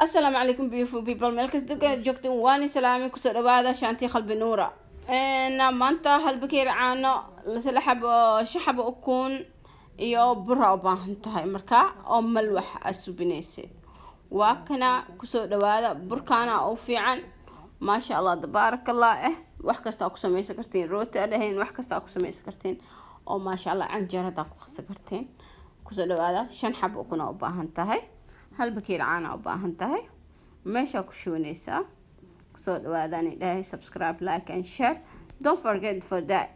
السلام عليكم beautiful people meel kasta joogtiin waan islaami kusoo dhawaada shantii qalbi nuura maanta hal bakeeri caano la xabo shaxabo ukun iyo bura u baahan tahay marka oo malwax asubinaysa waa kana kusoo dhawaada burkaana oo fiican maasha Allah tabarakallah wax kasta ku sameeysan kartiin rooti ahayn wax kasta ku sameeysan kartiin oo maasha Allah canjeerada ku qas kartiin kusoo dhawaada shan xabo ukun oo baahan tahay hal bakeeri caano u baahan tahay meesha ku shubanaysaa kusoo dhawaadaan ilaahay subscribe like and share don't forget for that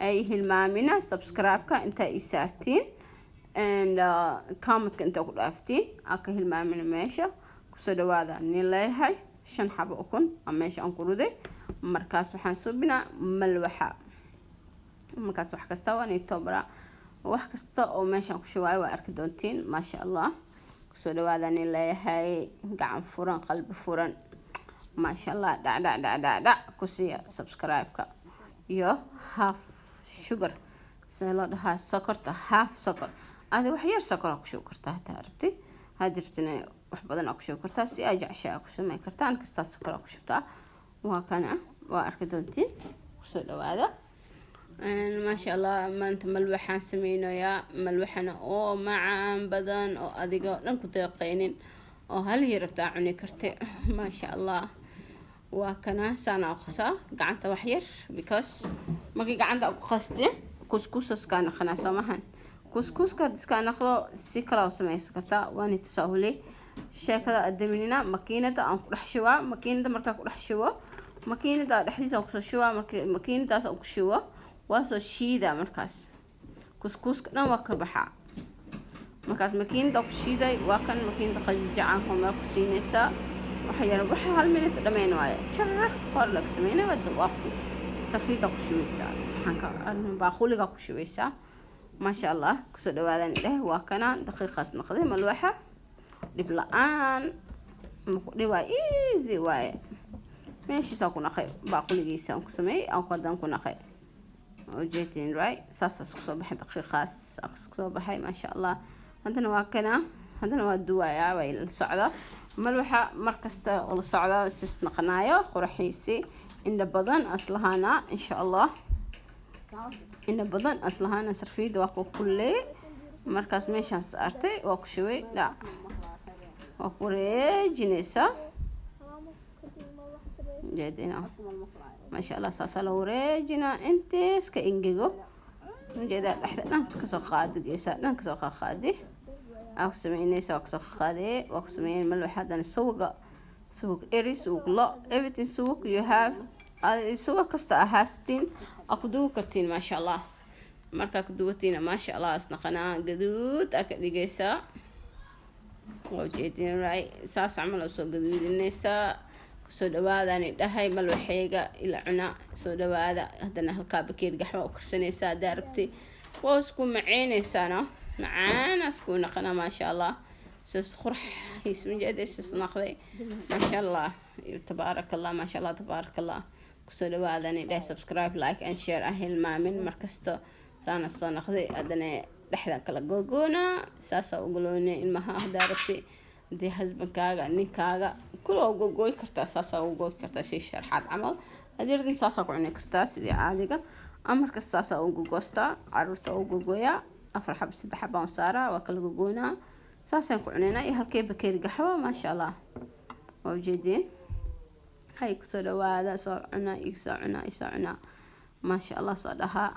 ay hilmaamina subscribe-ka inta ay saartiin and comment-ka inta ku dhaaftiin aka hilmaamina meesha kusoo dhawaadaan nin leeyahay shan xabo ukun ama meesha aan ku ruday markaas waxaan subinaa malwaxa markaas wax kasta waan itobra wax kasta oo meesha ku shubaay waa arki doontiin maasha Allah soo dhawaadaan leeyahay gacan furan qalbi furan maasha Allah dhac ku siiya subscribe-ka iyo half sugar salad sokorta half sokor aad wax yar sokor ku shubi kartaa hadaa rabtid haddii rabtina wax badan ku shubi kartaa si aad jeceshahay ku sameyn kartaa kasta sokor ku shubtaa waa kana waa arki doontiin soo dhawaada ما شاء الله ما أنت ملوحة سمينه يا ملوحنا أو معان بدن أو أديقو لنكو تيقينين أو هل هي ربطاعني كرتي ما شاء الله وكنا سانا أقصى قعنت وحير because ما كي قعنت أقصتي كوسكوس كان خنا سمحن كوسكوس كان أخذ سكرة وسمعي سكرتا واني تساهلي شيء كذا قدمينا ماكينة أنك رحشوا ماكينة مركب رحشوا ماكينة رحديث أقصى شوا ماكينة تاس أقشوا واسو شيدا مركز كسكس كنا وكبحا مركز مكين دق شيدا وكان مكين تخجعهم ما كسينسا وحير وحا هالمنت دمين وايا تشرخ خرلك سمينا ودواخو صفي دق شويسا سحنك باخولي دق شويسا ما شاء الله كسو دوادان له وكان دقيقة نقدم الوحة لبلان دوا ايزي وايا ماشي ساكو نخير باخولي جيسا كسمي او قدام كنا خير وجيتين راي ساسا سكسو بحي دقيقة سكسو بحي ما شاء الله هذا واكنا هذا ودوايا ويل الصعدة ملوحة مركزته ولا صعدة استثناء قناية خرحيسي إن بدن أصلهانا إن شاء الله إن بدن أصلهانا سرفيد واقو كله مركز ميشان سارتي واقو شوي لا واقو ريجينيسا جدينا ما شاء الله صاصة لو ريجنا انت سك انجيجو نجدا احنا نكسو قاد جيسا نكسو قادي او سميني سوق قادي وقسمين ملوحه هذا سوق اري سوق لا everything سوق you have سوق كستا هاستين اكدو كرتين ما شاء الله marka kuduwatina ما شاء الله asnaqana gaduud akadhigaysa wajidin ray saas amal soo gaduudinaysa soo dhawaadaan dhahay malwaxeega ila cuna soo dhawaada hadana halka bakeer gaxwa u karsanaysa daarabti waa isku macaynaysaana macaan isku naqana ma sha Allah sas qurx ismi jadis naqday ma sha Allah tabarakallah ma sha Allah tabarakallah soo dhawaadaan dhahay subscribe like and share ahil maamin markasto saana soo naqday hadana dhaxdan kala gogoona saasa u galoonay ilmaha daarabti دي هزبن كاغا نيكاغا كله وجوي كرتاس ساسا وجوي كرتاس شرحات عمل هدير دي ساسا كعني كرتاس دي عادية أمر كساسا وجوجوستا عرفت وجوجويا أفرح بسد حبة وصارة وكل جوجونا ساسا كعنينا يهالكي بكير قحوة ما شاء الله موجودين هاي كسر هذا صار عنا يسعنا ما شاء الله صارها